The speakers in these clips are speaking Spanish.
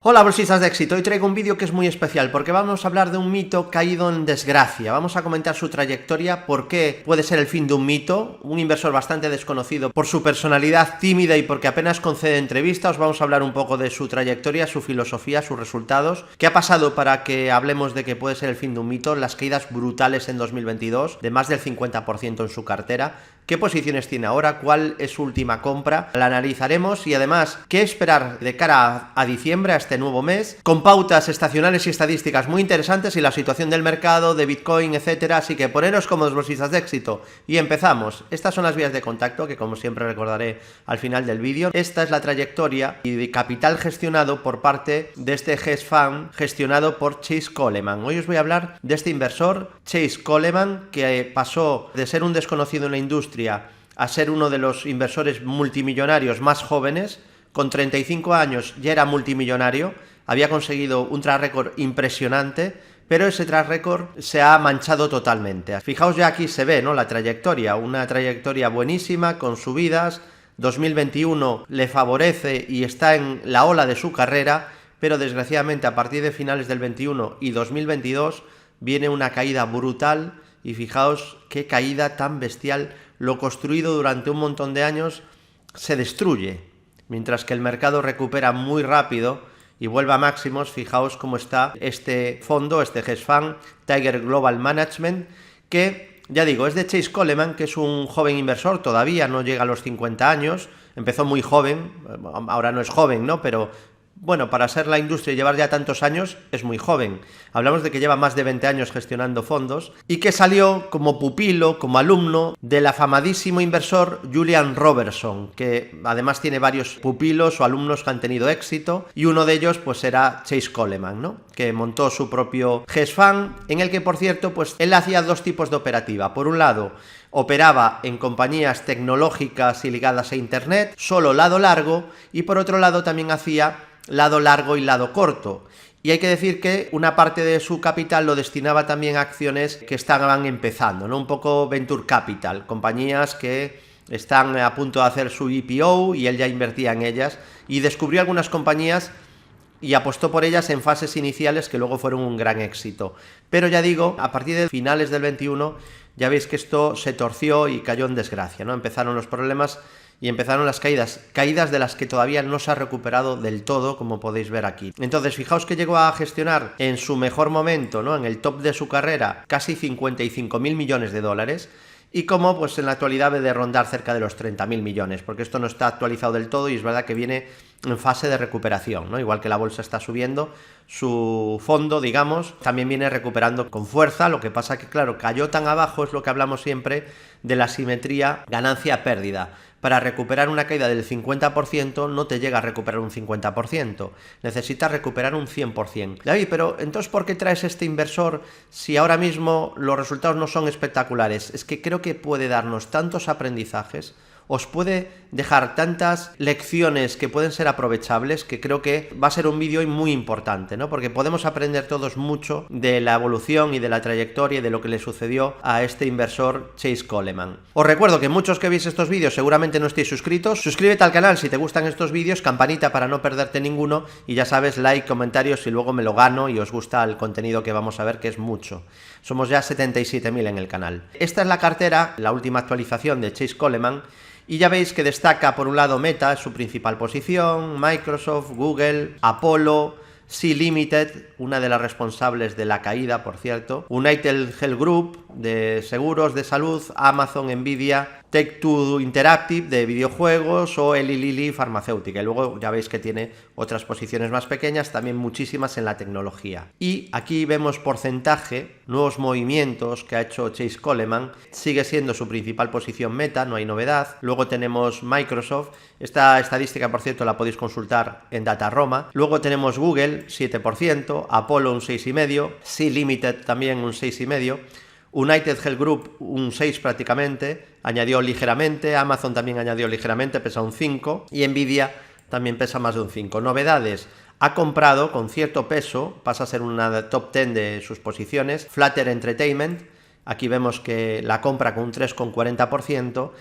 Hola bolsistas de éxito, hoy traigo un vídeo que es muy especial porque vamos a hablar de un mito caído en desgracia, vamos a comentar su trayectoria, por qué puede ser el fin de un mito, un inversor bastante desconocido por su personalidad tímida y porque apenas concede entrevistas. Os vamos a hablar un poco de su trayectoria, su filosofía, sus resultados, qué ha pasado para que hablemos de que puede ser el fin de un mito, las caídas brutales en 2022, de más del 50% en su cartera, qué posiciones tiene ahora, cuál es su última compra, la analizaremos y además qué esperar de cara a diciembre, a este nuevo mes, con pautas estacionales y estadísticas muy interesantes y la situación del mercado, de Bitcoin, etcétera. Así que poneros cómodos bolsistas de éxito y empezamos. Estas son las vías de contacto que como siempre recordaré al final del vídeo. Esta es la trayectoria y de capital gestionado por parte de este hedge fund gestionado por Chase Coleman. Hoy os voy a hablar de este inversor, Chase Coleman, que pasó de ser un desconocido en la industria a ser uno de los inversores multimillonarios más jóvenes. Con 35 años ya era multimillonario, había conseguido un track record impresionante, pero ese track record se ha manchado totalmente. Fijaos, ya aquí se ve, ¿no?, la trayectoria, una trayectoria buenísima, con subidas. 2021 le favorece y está en la ola de su carrera, pero desgraciadamente a partir de finales del 21 y 2022 viene una caída brutal. Y fijaos qué caída tan bestial, lo construido durante un montón de años se destruye, mientras que el mercado recupera muy rápido y vuelve a máximos. Fijaos cómo está este fondo, este hedge fund, Tiger Global Management, que, ya digo, es de Chase Coleman, que es un joven inversor, todavía no llega a los 50 años, empezó muy joven, ahora no es joven, ¿no?, pero bueno, para ser la industria y llevar ya tantos años, es muy joven. Hablamos de que lleva más de 20 años gestionando fondos y que salió como pupilo, como alumno del afamadísimo inversor Julian Robertson, que además tiene varios pupilos o alumnos que han tenido éxito, y uno de ellos pues era Chase Coleman, ¿no?, que montó su propio hedge fund, en el que, por cierto, pues él hacía dos tipos de operativa. Por un lado, operaba en compañías tecnológicas y ligadas a internet, solo lado largo, y por otro lado también hacía lado largo y lado corto. Y hay que decir que una parte de su capital lo destinaba también a acciones que estaban empezando, ¿no?, un poco venture capital, compañías que están a punto de hacer su IPO y él ya invertía en ellas y descubrió algunas compañías y apostó por ellas en fases iniciales que luego fueron un gran éxito. Pero ya digo, a partir de finales del 21 ya veis que esto se torció y cayó en desgracia, ¿no? Empezaron los problemas y empezaron las caídas de las que todavía no se ha recuperado del todo, como podéis ver aquí. Entonces, fijaos que llegó a gestionar en su mejor momento, ¿no?, en el top de su carrera, casi 55.000 millones de dólares, y como pues en la actualidad debe de rondar cerca de los 30.000 millones, porque esto no está actualizado del todo y es verdad que viene en fase de recuperación, ¿no? Igual que la bolsa está subiendo, su fondo, digamos, también viene recuperando con fuerza. Lo que pasa que, claro, cayó tan abajo, es lo que hablamos siempre de la simetría ganancia-pérdida. Para recuperar una caída del 50% no te llega a recuperar un 50%, necesitas recuperar un 100%. David, pero entonces ¿por qué traes este inversor si ahora mismo los resultados no son espectaculares? Es que creo que puede darnos tantos aprendizajes, os puede dejar tantas lecciones que pueden ser aprovechables, que creo que va a ser un vídeo muy importante, ¿no?, porque podemos aprender todos mucho de la evolución y de la trayectoria y de lo que le sucedió a este inversor Chase Coleman. Os recuerdo que muchos que veis estos vídeos seguramente no estéis suscritos. Suscríbete al canal si te gustan estos vídeos, campanita para no perderte ninguno y ya sabes, like, comentarios si luego me lo gano y os gusta el contenido que vamos a ver, que es mucho. Somos ya 77.000 en el canal. Esta es la cartera, la última actualización de Chase Coleman. Y ya veis que destaca por un lado Meta, es su principal posición, Microsoft, Google, Apollo, Sea Limited, una de las responsables de la caída, por cierto, United Health Group, de seguros de salud, Amazon, Nvidia, Take-Two Interactive, de videojuegos, o Eli Lilly farmacéutica. Y luego ya veis que tiene otras posiciones más pequeñas, también muchísimas en la tecnología. Y aquí vemos porcentaje, nuevos movimientos que ha hecho Chase Coleman. Sigue siendo su principal posición Meta, no hay novedad. Luego tenemos Microsoft. Esta estadística, por cierto, la podéis consultar en DataRoma. Luego tenemos Google, 7%, Apollo un 6,5%, Sea Limited también un 6,5%, United Health Group un 6 prácticamente, añadió ligeramente, Amazon también añadió ligeramente, pesa un 5, y Nvidia también pesa más de un 5. Novedades: ha comprado con cierto peso, pasa a ser una top 10 de sus posiciones, Flutter Entertainment. Aquí vemos que la compra con un 3,40%,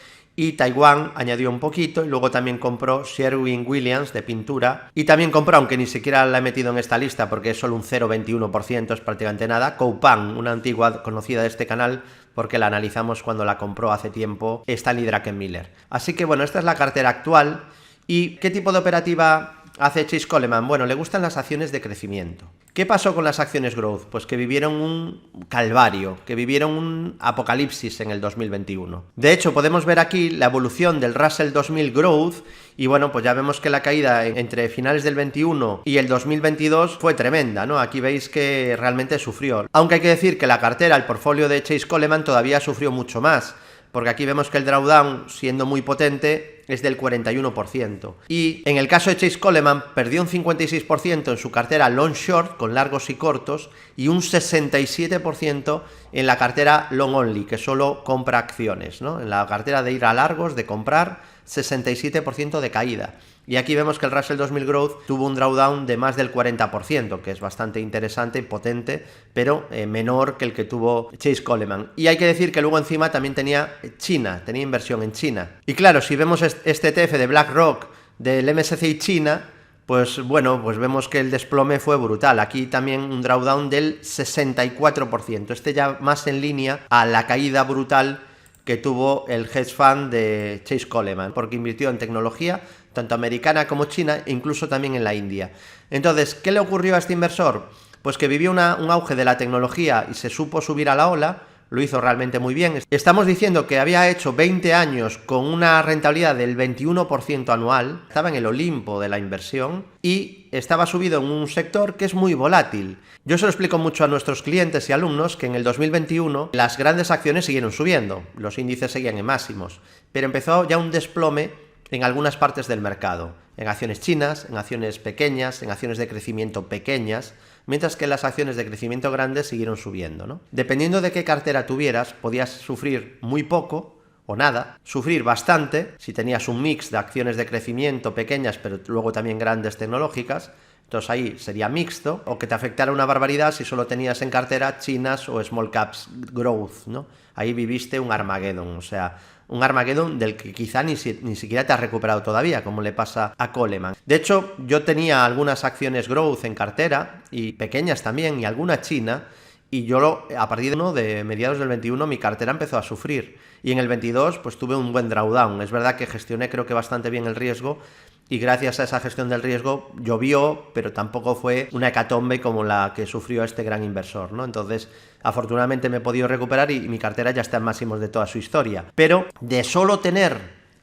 y Taiwan añadió un poquito, y luego también compró Sherwin-Williams de pintura, y también compró, aunque ni siquiera la he metido en esta lista porque es solo un 0,21%, es prácticamente nada, Coupang, una antigua conocida de este canal, porque la analizamos cuando la compró hace tiempo Stanley Druckenmiller. Así que bueno, esta es la cartera actual. ¿Y qué tipo de operativa hace Chase Coleman? Bueno, le gustan las acciones de crecimiento. ¿Qué pasó con las acciones growth? Pues que vivieron un calvario, que vivieron un apocalipsis en el 2021. De hecho, podemos ver aquí la evolución del Russell 2000 Growth, y bueno, pues ya vemos que la caída entre finales del 21 y el 2022 fue tremenda, ¿no? Aquí veis que realmente sufrió. Aunque hay que decir que la cartera, el portfolio de Chase Coleman todavía sufrió mucho más, porque aquí vemos que el drawdown, siendo muy potente, es del 41%. Y en el caso de Chase Coleman, perdió un 56% en su cartera long short, con largos y cortos, y un 67% en la cartera long only, que solo compra acciones, ¿no? En la cartera de ir a largos, de comprar, 67% de caída. Y aquí vemos que el Russell 2000 Growth tuvo un drawdown de más del 40%, que es bastante interesante y potente, pero menor que el que tuvo Chase Coleman. Y hay que decir que luego encima también tenía China, tenía inversión en China. Y claro, si vemos este ETF de BlackRock del MSCI China, pues bueno, pues vemos que el desplome fue brutal. Aquí también un drawdown del 64%. Este ya más en línea a la caída brutal que tuvo el hedge fund de Chase Coleman, porque invirtió en tecnología, tanto americana como china, e incluso también en la India. Entonces, ¿qué le ocurrió a este inversor? Pues que vivió un auge de la tecnología y se supo subir a la ola, lo hizo realmente muy bien. Estamos diciendo que había hecho 20 años con una rentabilidad del 21% anual, estaba en el Olimpo de la inversión y estaba subido en un sector que es muy volátil. Yo se lo explico mucho a nuestros clientes y alumnos que en el 2021 las grandes acciones siguieron subiendo, los índices seguían en máximos, pero empezó ya un desplome en algunas partes del mercado, en acciones chinas, en acciones pequeñas, en acciones de crecimiento pequeñas, mientras que las acciones de crecimiento grandes siguieron subiendo, ¿no? Dependiendo de qué cartera tuvieras, podías sufrir muy poco o nada, sufrir bastante si tenías un mix de acciones de crecimiento pequeñas, pero luego también grandes tecnológicas. Entonces ahí sería mixto, o que te afectara una barbaridad si solo tenías en cartera chinas o small caps growth, ¿no? Ahí viviste un Armageddon, o sea, un Armageddon del que quizá ni siquiera te has recuperado todavía, como le pasa a Coleman. De hecho, yo tenía algunas acciones growth en cartera, y pequeñas también, y alguna china, y yo a partir de mediados del 21 mi cartera empezó a sufrir, y en el 22 pues tuve un buen drawdown. Es verdad que gestioné creo que bastante bien el riesgo, y gracias a esa gestión del riesgo llovió, pero tampoco fue una hecatombe como la que sufrió este gran inversor, ¿no? Entonces, afortunadamente me he podido recuperar y mi cartera ya está en máximos de toda su historia. Pero de solo tener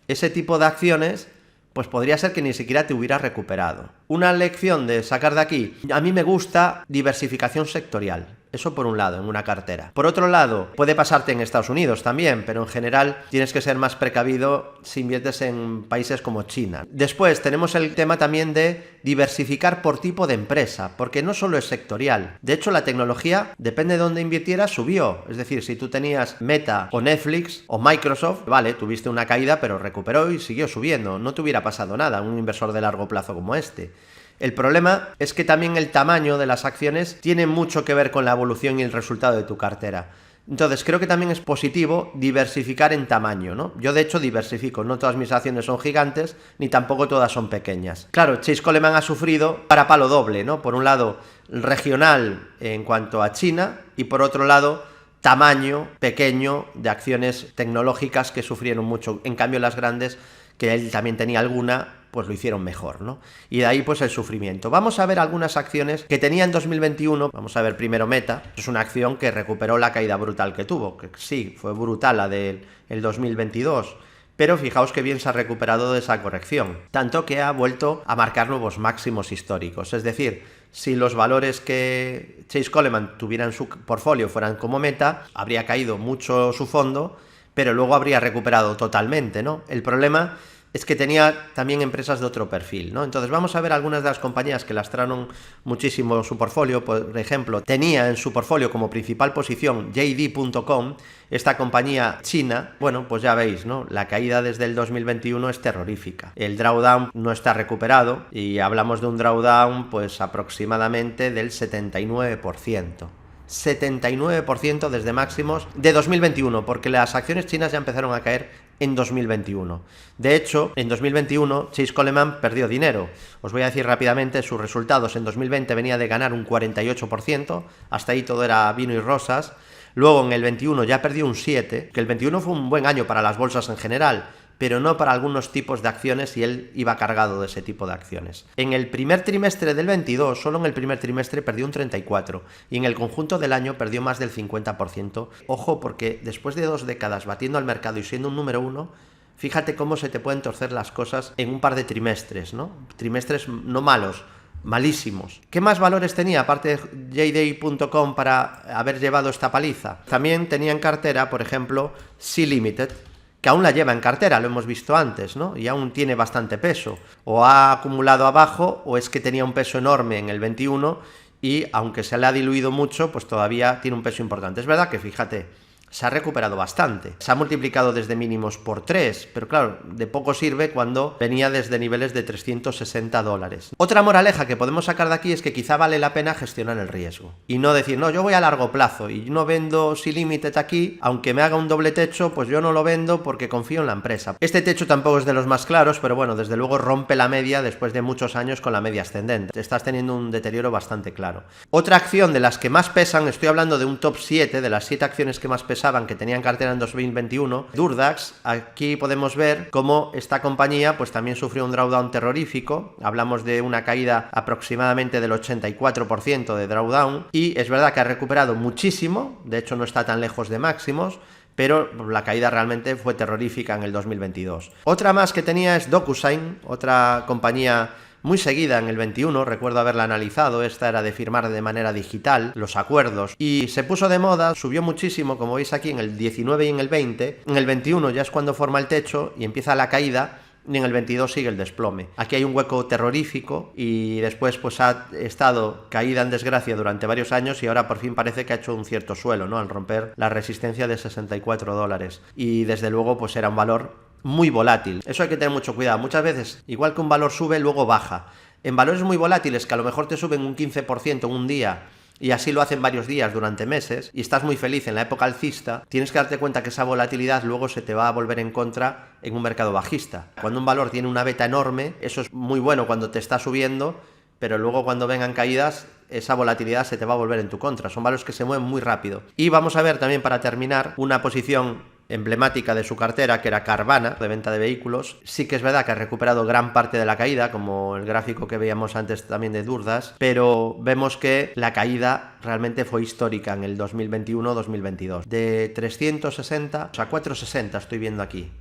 ese tipo de acciones, pues podría ser que ni siquiera te hubieras recuperado. Una lección de sacar de aquí: a mí me gusta diversificación sectorial. Eso por un lado, en una cartera. Por otro lado, puede pasarte en Estados Unidos también, pero en general tienes que ser más precavido si inviertes en países como China. Después tenemos el tema también de diversificar por tipo de empresa, porque no solo es sectorial. De hecho, la tecnología, depende de dónde invirtieras, subió. Es decir, si tú tenías Meta o Netflix o Microsoft, vale, tuviste una caída, pero recuperó y siguió subiendo. No te hubiera pasado nada, un inversor de largo plazo como este. El problema es que también el tamaño de las acciones tiene mucho que ver con la evolución y el resultado de tu cartera. Entonces creo que también es positivo diversificar en tamaño, ¿no? Yo de hecho diversifico, no todas mis acciones son gigantes, ni tampoco todas son pequeñas. Claro, Chase Coleman ha sufrido para palo doble, ¿no? Por un lado, regional en cuanto a China, y por otro lado, tamaño pequeño de acciones tecnológicas que sufrieron mucho. En cambio, las grandes, que él también tenía alguna, pues lo hicieron mejor, ¿no? Y de ahí pues el sufrimiento. Vamos a ver algunas acciones que tenía en 2021. Vamos a ver primero Meta. Es una acción que recuperó la caída brutal que tuvo, que sí, fue brutal la del 2022, pero fijaos que bien se ha recuperado de esa corrección, tanto que ha vuelto a marcar nuevos máximos históricos. Es decir, si los valores que Chase Coleman tuviera en su portfolio fueran como Meta, habría caído mucho su fondo, pero luego habría recuperado totalmente, ¿no? El problema es que tenía también empresas de otro perfil, ¿no? Entonces vamos a ver algunas de las compañías que lastraron muchísimo su portfolio. Por ejemplo, tenía en su portfolio como principal posición JD.com, esta compañía china. Bueno, pues ya veis, ¿no? La caída desde el 2021 es terrorífica. El drawdown no está recuperado y hablamos de un drawdown pues aproximadamente del 79%. 79% desde máximos de 2021, porque las acciones chinas ya empezaron a caer en 2021. De hecho, en 2021 Chase Coleman perdió dinero. Os voy a decir rápidamente sus resultados. En 2020 venía de ganar un 48%, hasta ahí todo era vino y rosas. Luego en el 21 ya perdió un 7%, que el 21 fue un buen año para las bolsas en general, pero no para algunos tipos de acciones, y él iba cargado de ese tipo de acciones. En el primer trimestre del 22, solo en el primer trimestre perdió un 34%, y en el conjunto del año perdió más del 50%. Ojo, porque después de 2 décadas batiendo al mercado y siendo un número 1, fíjate cómo se te pueden torcer las cosas en un par de trimestres, ¿no? Trimestres no malos, malísimos. ¿Qué más valores tenía, aparte de JDI.com, para haber llevado esta paliza? También tenía en cartera, por ejemplo, Sea Limited, que aún la lleva en cartera, lo hemos visto antes, ¿no? Y aún tiene bastante peso. O ha acumulado abajo, o es que tenía un peso enorme en el 21 y, aunque se le ha diluido mucho, pues todavía tiene un peso importante. Es verdad que, fíjate, se ha recuperado bastante. Se ha multiplicado desde mínimos por 3, pero claro, de poco sirve cuando venía desde niveles de $360. Otra moraleja que podemos sacar de aquí es que quizá vale la pena gestionar el riesgo y no decir, no, yo voy a largo plazo y no vendo Sea Limited aquí, aunque me haga un doble techo, pues yo no lo vendo porque confío en la empresa. Este techo tampoco es de los más claros, pero bueno, desde luego rompe la media después de muchos años con la media ascendente. Estás teniendo un deterioro bastante claro. Otra acción de las que más pesan, estoy hablando de un top 7, de las 7 acciones que más pesan que tenían cartera en 2021, Durdax. Aquí podemos ver cómo esta compañía pues también sufrió un drawdown terrorífico. Hablamos de una caída aproximadamente del 84% de drawdown, y es verdad que ha recuperado muchísimo, de hecho no está tan lejos de máximos, pero la caída realmente fue terrorífica en el 2022. Otra más que tenía es DocuSign, otra compañía muy seguida en el 21, recuerdo haberla analizado. Esta era de firmar de manera digital los acuerdos y se puso de moda, subió muchísimo, como veis aquí, en el 19 y en el 20. En el 21 ya es cuando forma el techo y empieza la caída, y en el 22 sigue el desplome. Aquí hay un hueco terrorífico y después pues ha estado caída en desgracia durante varios años, y ahora por fin parece que ha hecho un cierto suelo, ¿no?, al romper la resistencia de $64. Y desde luego pues era un valor muy volátil. Eso hay que tener mucho cuidado. Muchas veces, igual que un valor sube, luego baja. En valores muy volátiles, que a lo mejor te suben un 15% en un día, y así lo hacen varios días durante meses, y estás muy feliz en la época alcista, tienes que darte cuenta que esa volatilidad luego se te va a volver en contra en un mercado bajista. Cuando un valor tiene una beta enorme, eso es muy bueno cuando te está subiendo, pero luego cuando vengan caídas, esa volatilidad se te va a volver en tu contra. Son valores que se mueven muy rápido. Y vamos a ver también, para terminar, una posición emblemática de su cartera, que era Carvana, de venta de vehículos. Sí que es verdad que ha recuperado gran parte de la caída, como el gráfico que veíamos antes también de Durdax, pero vemos que la caída realmente fue histórica en el 2021-2022. De 360 a 460 estoy viendo aquí.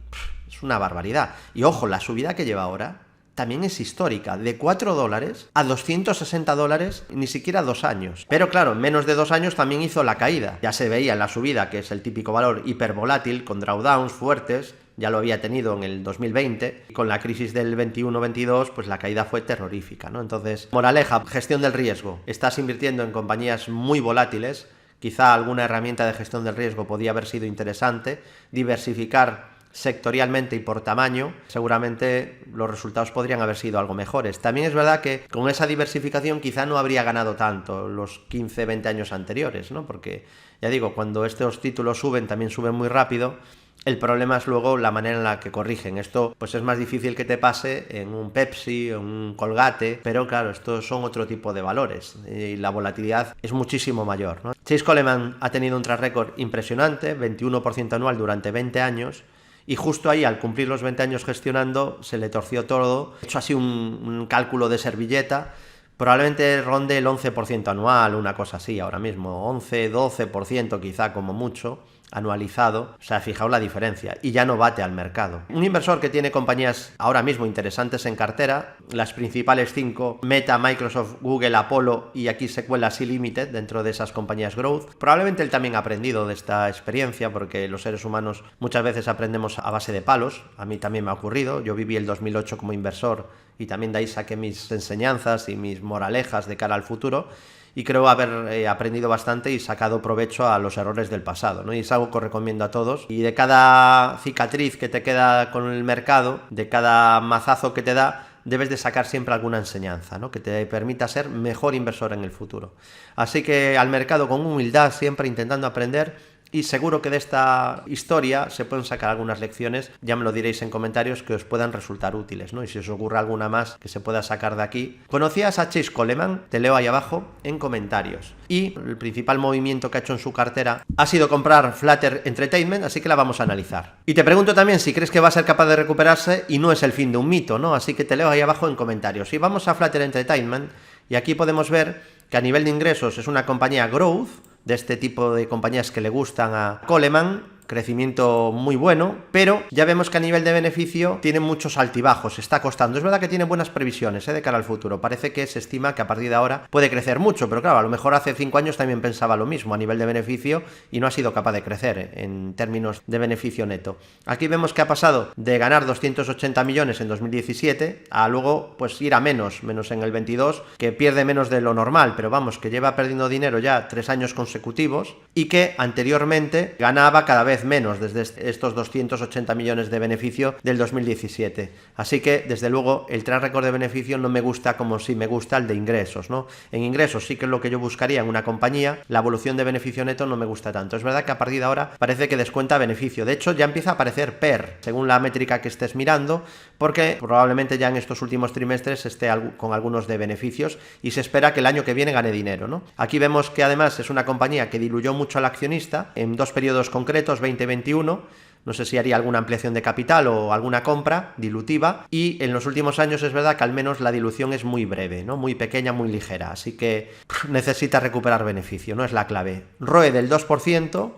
Es una barbaridad. Y ojo, la subida que lleva ahora también es histórica, de $4 a $260, ni siquiera 2 años. Pero claro, en menos de 2 años también hizo la caída. Ya se veía en la subida, que es el típico valor hipervolátil, con drawdowns fuertes, ya lo había tenido en el 2020, y con la crisis del 21-22, pues la caída fue terrorífica, ¿no? Entonces, moraleja, gestión del riesgo. Estás invirtiendo en compañías muy volátiles, quizá alguna herramienta de gestión del riesgo podía haber sido interesante, diversificar sectorialmente y por tamaño, seguramente los resultados podrían haber sido algo mejores. También es verdad que con esa diversificación quizá no habría ganado tanto los 15-20 años anteriores, ¿no? Porque, ya digo, cuando estos títulos suben, también suben muy rápido. El problema es luego la manera en la que corrigen. Esto pues es más difícil que te pase en un Pepsi o un Colgate, pero claro, estos son otro tipo de valores y la volatilidad es muchísimo mayor, ¿no? Chase Coleman ha tenido un track record impresionante, 21% anual durante 20 años, y justo ahí, al cumplir los 20 años gestionando, se le torció todo. He hecho así un cálculo de servilleta, probablemente ronde el 11% anual, una cosa así ahora mismo, 11-12% quizá como mucho, anualizado. O sea, fijaos la diferencia, y ya no bate al mercado. Un inversor que tiene compañías ahora mismo interesantes en cartera, las principales 5, Meta, Microsoft, Google, Apollo, y aquí se cuela Sea Limited dentro de esas compañías growth. Probablemente él también ha aprendido de esta experiencia, porque los seres humanos muchas veces aprendemos a base de palos. A mí también me ha ocurrido. Yo viví el 2008 como inversor y también de ahí saqué mis enseñanzas y mis moralejas de cara al futuro, y creo haber aprendido bastante y sacado provecho a los errores del pasado, ¿no? Y es algo que os recomiendo a todos. Y de cada cicatriz que te queda con el mercado, de cada mazazo que te da, debes de sacar siempre alguna enseñanza, ¿no?, que te permita ser mejor inversor en el futuro. Así que al mercado con humildad, siempre intentando aprender y seguro que de esta historia se pueden sacar algunas lecciones, ya me lo diréis en comentarios, que os puedan resultar útiles, ¿no? Y si os ocurre alguna más que se pueda sacar de aquí. ¿Conocías a Chase Coleman? Te leo ahí abajo en comentarios. Y el principal movimiento que ha hecho en su cartera ha sido comprar Flutter Entertainment, así que la vamos a analizar. Y te pregunto también si crees que va a ser capaz de recuperarse y no es el fin de un mito, ¿no? Así que te leo ahí abajo en comentarios. Y vamos a Flutter Entertainment, y aquí podemos ver que a nivel de ingresos es una compañía growth, de este tipo de compañías que le gustan a Coleman, crecimiento muy bueno, pero ya vemos que a nivel de beneficio tiene muchos altibajos, está costando. Es verdad que tiene buenas previsiones de cara al futuro, parece que se estima que a partir de ahora puede crecer mucho, pero claro, a lo mejor hace 5 años también pensaba lo mismo a nivel de beneficio y no ha sido capaz de crecer en términos de beneficio neto. Aquí vemos que ha pasado de ganar 280 millones en 2017 a luego pues ir a menos en el 22, que pierde menos de lo normal, pero vamos, que lleva perdiendo dinero ya 3 años consecutivos y que anteriormente ganaba cada vez menos desde estos 280 millones de beneficio del 2017. Así que, desde luego, el track record de beneficio no me gusta como si me gusta el de ingresos, ¿no? En ingresos sí que es lo que yo buscaría en una compañía, la evolución de beneficio neto no me gusta tanto. Es verdad que a partir de ahora parece que descuenta beneficio. De hecho, ya empieza a aparecer PER, según la métrica que estés mirando, porque probablemente ya en estos últimos trimestres esté con algunos de beneficios y se espera que el año que viene gane dinero, ¿no? Aquí vemos que además es una compañía que diluyó mucho al accionista en 2 periodos concretos, 2021, no sé si haría alguna ampliación de capital o alguna compra dilutiva, y en los últimos años es verdad que al menos la dilución es muy breve, ¿no? Muy pequeña, muy ligera, así que necesita recuperar beneficio, no es la clave. ROE del 2%,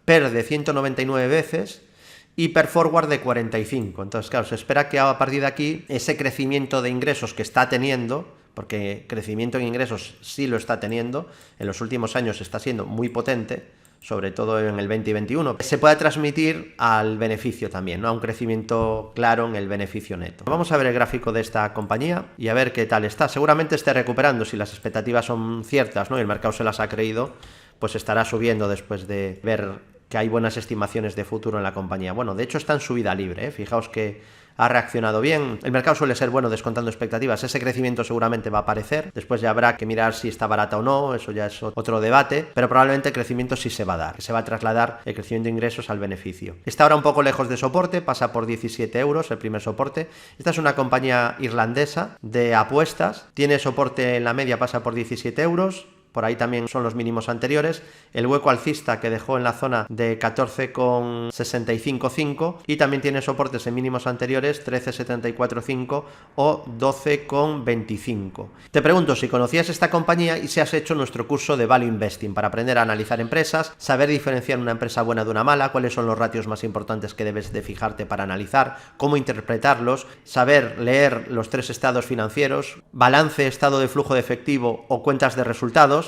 PER de 199 veces y PER forward de 45, entonces claro, se espera que a partir de aquí ese crecimiento de ingresos que está teniendo, porque crecimiento en ingresos sí lo está teniendo, en los últimos años está siendo muy potente, sobre todo en el 2021, se puede transmitir al beneficio también, ¿no? A un crecimiento claro en el beneficio neto. Vamos a ver el gráfico de esta compañía y a ver qué tal está. Seguramente esté recuperando si las expectativas son ciertas, ¿no? Y el mercado se las ha creído, pues estará subiendo después de ver que hay buenas estimaciones de futuro en la compañía. Bueno, de hecho está en subida libre, ¿eh? Fijaos que ha reaccionado bien. El mercado suele ser bueno descontando expectativas. Ese crecimiento seguramente va a aparecer. Después ya habrá que mirar si está barata o no. Eso ya es otro debate. Pero probablemente el crecimiento sí se va a dar. Se va a trasladar el crecimiento de ingresos al beneficio. Está ahora un poco lejos de soporte. Pasa por 17 euros el primer soporte. Esta es una compañía irlandesa de apuestas. Tiene soporte en la media, pasa por 17 euros. Por ahí también son los mínimos anteriores, el hueco alcista que dejó en la zona de 14,655 y también tiene soportes en mínimos anteriores 13,745 o 12,25. Te pregunto si conocías esta compañía y si has hecho nuestro curso de Value Investing para aprender a analizar empresas, saber diferenciar una empresa buena de una mala, cuáles son los ratios más importantes que debes de fijarte para analizar, cómo interpretarlos, saber leer los 3 estados financieros, balance, estado de flujo de efectivo o cuentas de resultados.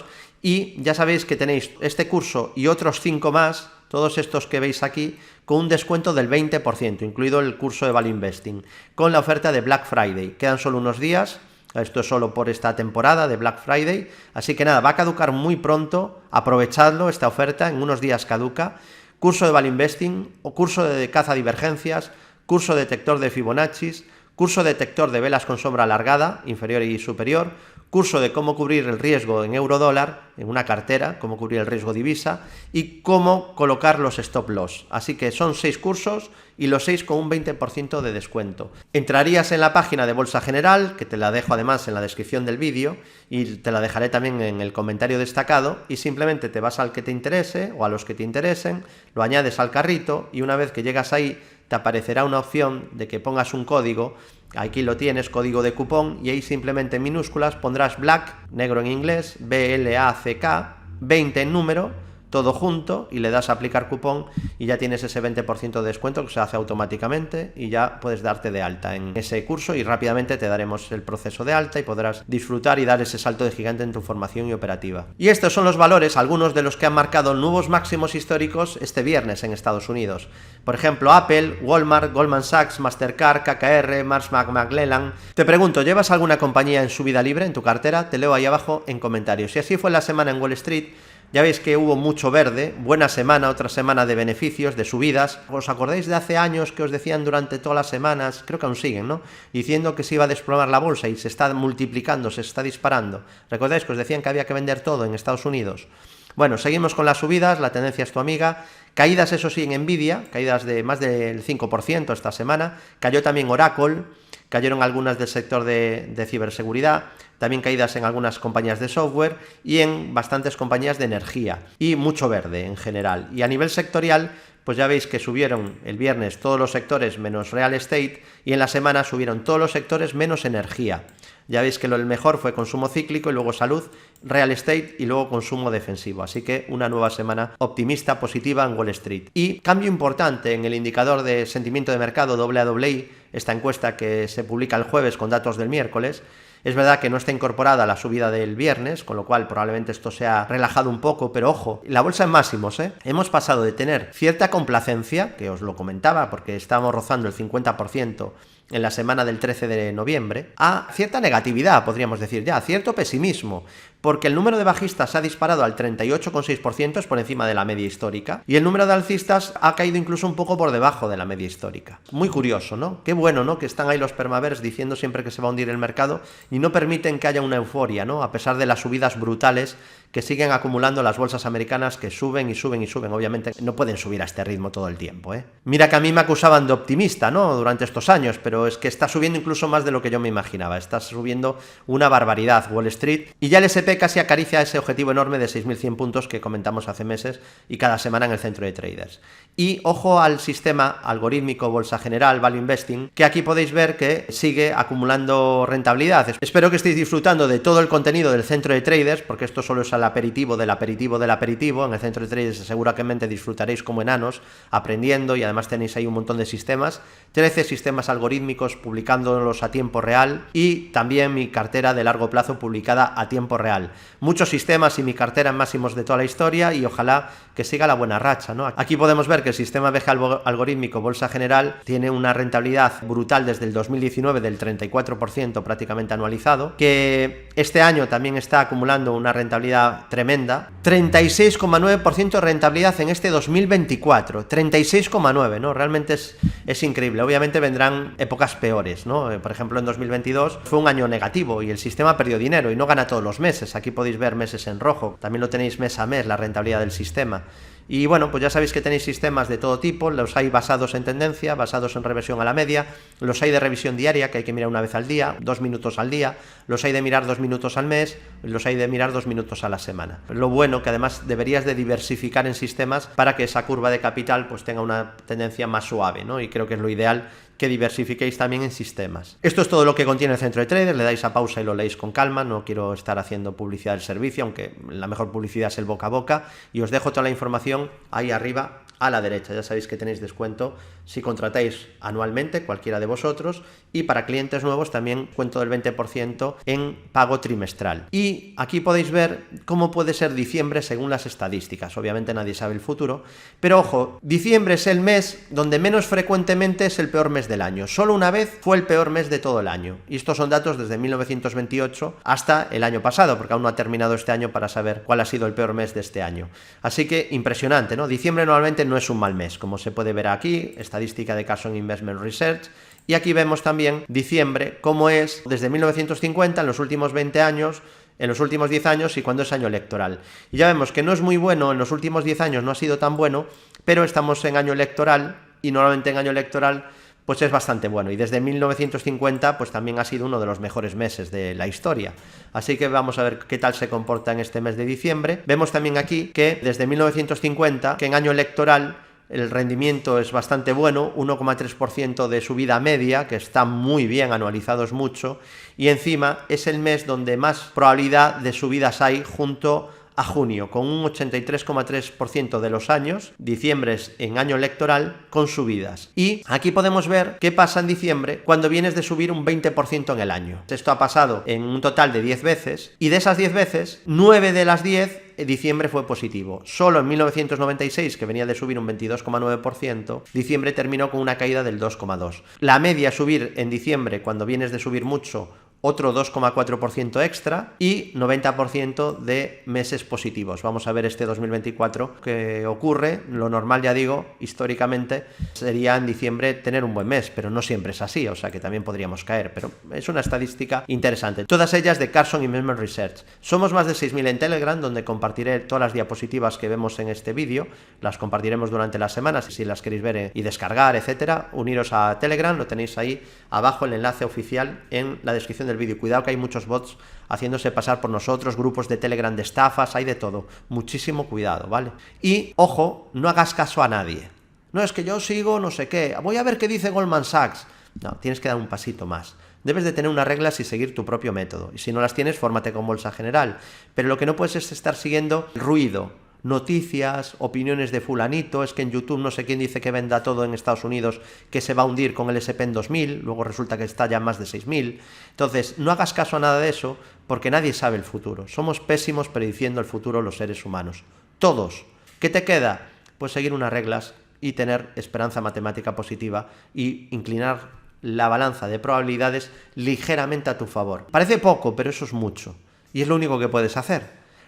Y ya sabéis que tenéis este curso y otros 5 más, todos estos que veis aquí, con un descuento del 20%, incluido el curso de Value Investing, con la oferta de Black Friday. Quedan solo unos días, esto es solo por esta temporada de Black Friday, así que nada, va a caducar muy pronto, aprovechadlo, esta oferta, en unos días caduca. Curso de Value Investing, o curso de caza divergencias, curso detector de Fibonacci, curso detector de velas con sombra alargada, inferior y superior, curso de cómo cubrir el riesgo en euro-dólar, en una cartera, cómo cubrir el riesgo divisa y cómo colocar los stop loss. Así que son 6 cursos y los 6 con un 20% de descuento. Entrarías en la página de Bolsa General, que te la dejo además en la descripción del vídeo y te la dejaré también en el comentario destacado, y simplemente te vas al que te interese o a los que te interesen, lo añades al carrito y una vez que llegas ahí te aparecerá una opción de que pongas un código. Aquí lo tienes, código de cupón, y ahí simplemente en minúsculas pondrás Black, negro en inglés, BLACK, 20 en número, todo junto, y le das a aplicar cupón y ya tienes ese 20% de descuento que se hace automáticamente y ya puedes darte de alta en ese curso y rápidamente te daremos el proceso de alta y podrás disfrutar y dar ese salto de gigante en tu formación y operativa. Y estos son los valores, algunos de los que han marcado nuevos máximos históricos este viernes en Estados Unidos. Por ejemplo, Apple, Walmart, Goldman Sachs, Mastercard, KKR, Marsh McLellan. Te pregunto, ¿llevas alguna compañía en subida libre en tu cartera? Te leo ahí abajo en comentarios. Si así fue la semana en Wall Street, ya veis que hubo mucho verde, buena semana, otra semana de beneficios, de subidas. ¿Os acordáis de hace años que os decían durante todas las semanas, creo que aún siguen, ¿no?, diciendo que se iba a desplomar la bolsa y se está multiplicando, se está disparando? ¿Recordáis que os decían que había que vender todo en Estados Unidos? Bueno, seguimos con las subidas, la tendencia es tu amiga. Caídas, eso sí, en Nvidia, caídas de más del 5% esta semana. Cayó también Oracle, cayeron algunas del sector de ciberseguridad, también caídas en algunas compañías de software y en bastantes compañías de energía. Y mucho verde en general. Y a nivel sectorial, pues ya veis que subieron el viernes todos los sectores menos real estate y en la semana subieron todos los sectores menos energía. Ya veis que el mejor fue consumo cíclico y luego salud, real estate y luego consumo defensivo. Así que una nueva semana optimista, positiva en Wall Street. Y cambio importante en el indicador de sentimiento de mercado AAI, esta encuesta que se publica el jueves con datos del miércoles. Es verdad que no está incorporada la subida del viernes, con lo cual probablemente esto se ha relajado un poco, pero ojo, la bolsa en máximos, hemos pasado de tener cierta complacencia, que os lo comentaba porque estábamos rozando el 50% en la semana del 13 de noviembre, a cierta negatividad, podríamos decir ya, cierto pesimismo, porque el número de bajistas ha disparado al 38,6%, es por encima de la media histórica, y el número de alcistas ha caído incluso un poco por debajo de la media histórica. Muy curioso, ¿no? Qué bueno, ¿no? Que están ahí los permavers diciendo siempre que se va a hundir el mercado y no permiten que haya una euforia, ¿no? A pesar de las subidas brutales que siguen acumulando las bolsas americanas, que suben y suben y suben. Obviamente no pueden subir a este ritmo todo el tiempo, Mira que a mí me acusaban de optimista, ¿no? Durante estos años, pero es que está subiendo incluso más de lo que yo me imaginaba. Está subiendo una barbaridad Wall Street y ya el S&P casi acaricia ese objetivo enorme de 6.100 puntos que comentamos hace meses y cada semana en el centro de traders. Y ojo al sistema algorítmico Bolsa General, Value Investing, que aquí podéis ver que sigue acumulando rentabilidad. Espero que estéis disfrutando de todo el contenido del centro de traders, porque esto solo es el aperitivo del aperitivo del aperitivo. En el centro de traders seguramente disfrutaréis como enanos aprendiendo y además tenéis ahí un montón de sistemas, 13 sistemas algorítmicos publicándolos a tiempo real y también mi cartera de largo plazo publicada a tiempo real. Muchos sistemas y mi cartera en máximos de toda la historia y ojalá que siga la buena racha, ¿no? Aquí podemos ver que el sistema BG algorítmico Bolsa General tiene una rentabilidad brutal desde el 2019 del 34% prácticamente anualizado, que este año también está acumulando una rentabilidad tremenda, 36,9% de rentabilidad en este 2024, 36,9%, ¿no? Realmente es increíble. Obviamente vendrán épocas peores, ¿no? Por ejemplo, en 2022 fue un año negativo y el sistema perdió dinero y no gana todos los meses. Aquí podéis ver meses en rojo, también lo tenéis mes a mes, la rentabilidad del sistema. Y bueno, pues ya sabéis que tenéis sistemas de todo tipo, los hay basados en tendencia, basados en reversión a la media, los hay de revisión diaria, que hay que mirar una vez al día, 2 minutos al día, los hay de mirar 2 minutos al mes, los hay de mirar 2 minutos a la semana. Lo bueno que además deberías de diversificar en sistemas para que esa curva de capital pues tenga una tendencia más suave, ¿no? Y creo que es lo ideal, que diversifiquéis también en sistemas. Esto es todo lo que contiene el centro de traders, le dais a pausa y lo leéis con calma, no quiero estar haciendo publicidad del servicio, aunque la mejor publicidad es el boca a boca, y os dejo toda la información ahí arriba a la derecha. Ya sabéis que tenéis descuento si contratáis anualmente, cualquiera de vosotros, y para clientes nuevos también cuento del 20% en pago trimestral. Y aquí podéis ver cómo puede ser diciembre según las estadísticas. Obviamente nadie sabe el futuro, pero ojo, diciembre es el mes donde menos frecuentemente es el peor mes del año. Solo una vez fue el peor mes de todo el año. Y estos son datos desde 1928 hasta el año pasado, porque aún no ha terminado este año para saber cuál ha sido el peor mes de este año. Así que impresionante, ¿no? Diciembre normalmente no es un mal mes, como se puede ver aquí, estadística de Carson Investment Research. Y aquí vemos también diciembre, cómo es desde 1950, en los últimos 20 años, en los últimos 10 años y cuando es año electoral. Y ya vemos que no es muy bueno, en los últimos 10 años no ha sido tan bueno, pero estamos en año electoral y normalmente en año electoral pues es bastante bueno. Y desde 1950 pues también ha sido uno de los mejores meses de la historia. Así que vamos a ver qué tal se comporta en este mes de diciembre. Vemos también aquí que desde 1950, que en año electoral el rendimiento es bastante bueno, 1,3% de subida media, que está muy bien, anualizado es mucho, y encima es el mes donde más probabilidad de subidas hay junto a junio, con un 83,3% de los años, diciembre es en año electoral, con subidas. Y aquí podemos ver qué pasa en diciembre cuando vienes de subir un 20% en el año. Esto ha pasado en un total de 10 veces, y de esas 10 veces, 9 de las 10 diciembre fue positivo. Solo en 1996, que venía de subir un 22,9%, diciembre terminó con una caída del 2,2%. La media subir en diciembre, cuando vienes de subir mucho, otro 2,4% extra y 90% de meses positivos. Vamos a ver este 2024 qué ocurre. Lo normal, ya digo, históricamente sería en diciembre tener un buen mes, pero no siempre es así, o sea que también podríamos caer, pero es una estadística interesante. Todas ellas de Carson Investment Research. Somos más de 6.000 en Telegram, donde compartiré todas las diapositivas que vemos en este vídeo, las compartiremos durante las semanas, si las queréis ver y descargar, etcétera. Uniros a Telegram, lo tenéis ahí abajo, el enlace oficial en la descripción del vídeo. Cuidado que hay muchos bots haciéndose pasar por nosotros, grupos de Telegram de estafas, hay de todo. Muchísimo cuidado, ¿vale? Y, ojo, no hagas caso a nadie. No, es que yo sigo no sé qué, voy a ver qué dice Goldman Sachs. No, tienes que dar un pasito más. Debes de tener unas reglas y seguir tu propio método. Y si no las tienes, fórmate con Bolsa General. Pero lo que no puedes es estar siguiendo ruido, noticias, opiniones de fulanito. Es que en YouTube no sé quién dice que venda todo en Estados Unidos, que se va a hundir con el S&P en 2000, luego resulta que está ya en más de 6.000. Entonces, no hagas caso a nada de eso, porque nadie sabe el futuro. Somos pésimos prediciendo el futuro los seres humanos. Todos. ¿Qué te queda? Pues seguir unas reglas y tener esperanza matemática positiva y inclinar la balanza de probabilidades ligeramente a tu favor. Parece poco, pero eso es mucho. Y es lo único que puedes hacer.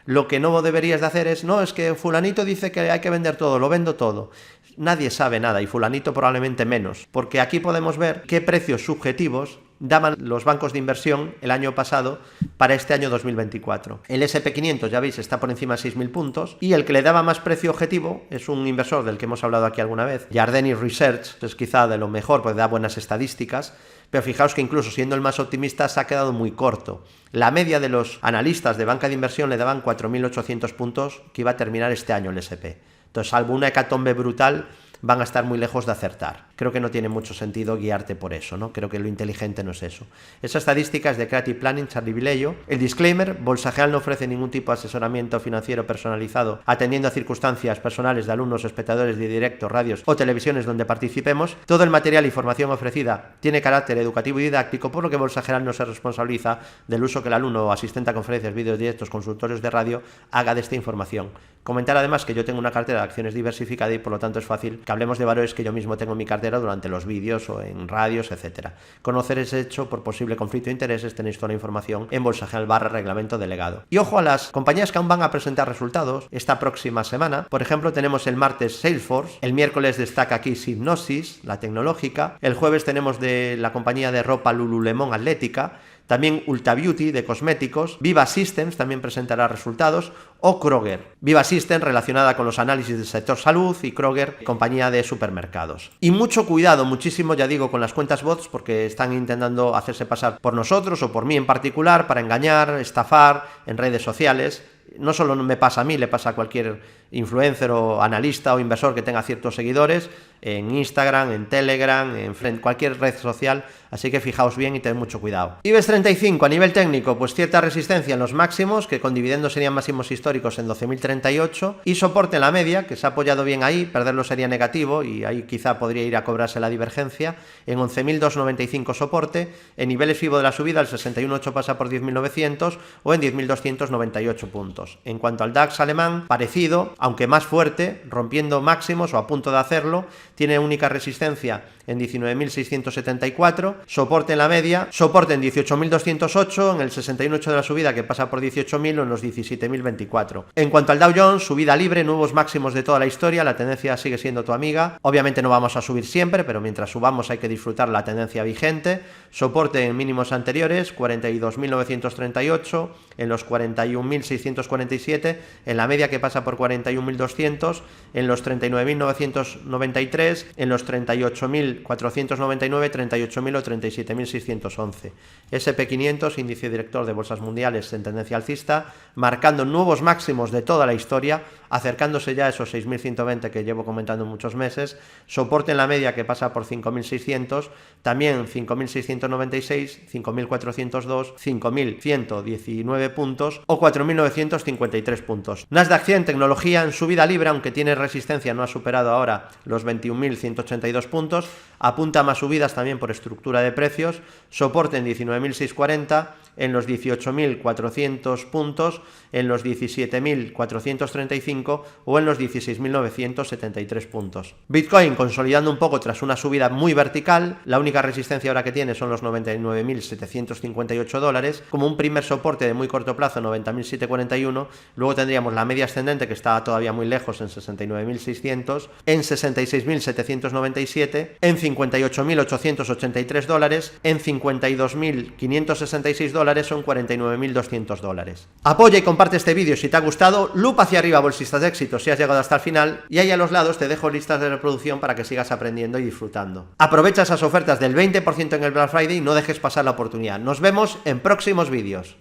Lo que no deberías de hacer es, no, es que fulanito dice que hay que vender todo, lo vendo todo. Nadie sabe nada y fulanito probablemente menos, porque aquí podemos ver qué precios subjetivos daban los bancos de inversión el año pasado para este año 2024. El S&P 500, ya veis, está por encima de 6.000 puntos y el que le daba más precio objetivo es un inversor del que hemos hablado aquí alguna vez, Jardini Research, es quizá de lo mejor, pues da buenas estadísticas, pero fijaos que incluso siendo el más optimista se ha quedado muy corto. La media de los analistas de banca de inversión le daban 4.800 puntos que iba a terminar este año el S&P. Entonces, salvo una hecatombe brutal, van a estar muy lejos de acertar. Creo que no tiene mucho sentido guiarte por eso, ¿no? Creo que lo inteligente no es eso. Esa estadística es de Creative Planning, Charlie Vilello. El disclaimer, Bolsa General no ofrece ningún tipo de asesoramiento financiero personalizado atendiendo a circunstancias personales de alumnos, espectadores de directos, radios o televisiones donde participemos. Todo el material e información ofrecida tiene carácter educativo y didáctico, por lo que Bolsa General no se responsabiliza del uso que el alumno o asistente a conferencias, vídeos directos, consultorios de radio haga de esta información. Comentar además que yo tengo una cartera de acciones diversificada y por lo tanto es fácil que hablemos de valores que yo mismo tengo en mi cartera durante los vídeos o en radios, etcétera. Conocer ese hecho por posible conflicto de intereses, tenéis toda la información en Bolsa General / reglamento delegado. Y ojo a las compañías que aún van a presentar resultados esta próxima semana. Por ejemplo, tenemos el martes Salesforce, el miércoles destaca aquí Synopsys, la tecnológica, el jueves tenemos de la compañía de ropa Lululemon Atlética, también Ulta Beauty de cosméticos, Viva Systems también presentará resultados, o Kroger. Viva Systems relacionada con los análisis del sector salud y Kroger, compañía de supermercados. Y mucho cuidado, muchísimo, ya digo, con las cuentas bots porque están intentando hacerse pasar por nosotros o por mí en particular para engañar, estafar en redes sociales. No solo me pasa a mí, le pasa a cualquier influencer o analista o inversor que tenga ciertos seguidores en Instagram, en Telegram, en cualquier red social, así que fijaos bien y tened mucho cuidado. IBEX 35 a nivel técnico, pues cierta resistencia en los máximos, que con dividendos serían máximos históricos en 12.038, y soporte en la media, que se ha apoyado bien ahí, perderlo sería negativo y ahí quizá podría ir a cobrarse la divergencia, en 11.295 soporte, en niveles FIBO de la subida el 61.8 pasa por 10.900 o en 10.298 puntos. En cuanto al DAX alemán, parecido, aunque más fuerte, rompiendo máximos o a punto de hacerlo, tiene única resistencia en 19.674, soporte en la media, soporte en 18.208, en el 61.8 de la subida que pasa por 18.000 o en los 17.024. En cuanto al Dow Jones, subida libre, nuevos máximos de toda la historia, la tendencia sigue siendo tu amiga, obviamente no vamos a subir siempre, pero mientras subamos hay que disfrutar la tendencia vigente, soporte en mínimos anteriores, 42.938, en los 41.647, en la media que pasa por 41.200, en los 39.993, en los 38.499, 38.000 o 37.611. S&P 500, índice director de bolsas mundiales en tendencia alcista, marcando nuevos máximos de toda la historia, acercándose ya a esos 6.120 que llevo comentando muchos meses, soporte en la media que pasa por 5.600, también 5.696, 5.402, 5.119 puntos o 4.900 253 puntos. Nasdaq 100 tecnología en subida libre, aunque tiene resistencia, no ha superado ahora los 21.182 puntos, apunta a más subidas también por estructura de precios, soporte en 19.640, en los 18.400 puntos, en los 17.435 o en los 16.973 puntos. Bitcoin consolidando un poco tras una subida muy vertical, la única resistencia ahora que tiene son los 99.758 dólares, como un primer soporte de muy corto plazo 90.741, luego tendríamos la media ascendente que está todavía muy lejos en 69.600, en 66.797, en 58.883 dólares, en 52.566 dólares, son 49.200 dólares. Apoya y comparte este vídeo si te ha gustado, lupa hacia arriba bolsistas de éxito si has llegado hasta el final, y ahí a los lados te dejo listas de reproducción para que sigas aprendiendo y disfrutando. Aprovecha esas ofertas del 20% en el Black Friday y no dejes pasar la oportunidad. Nos vemos en próximos vídeos.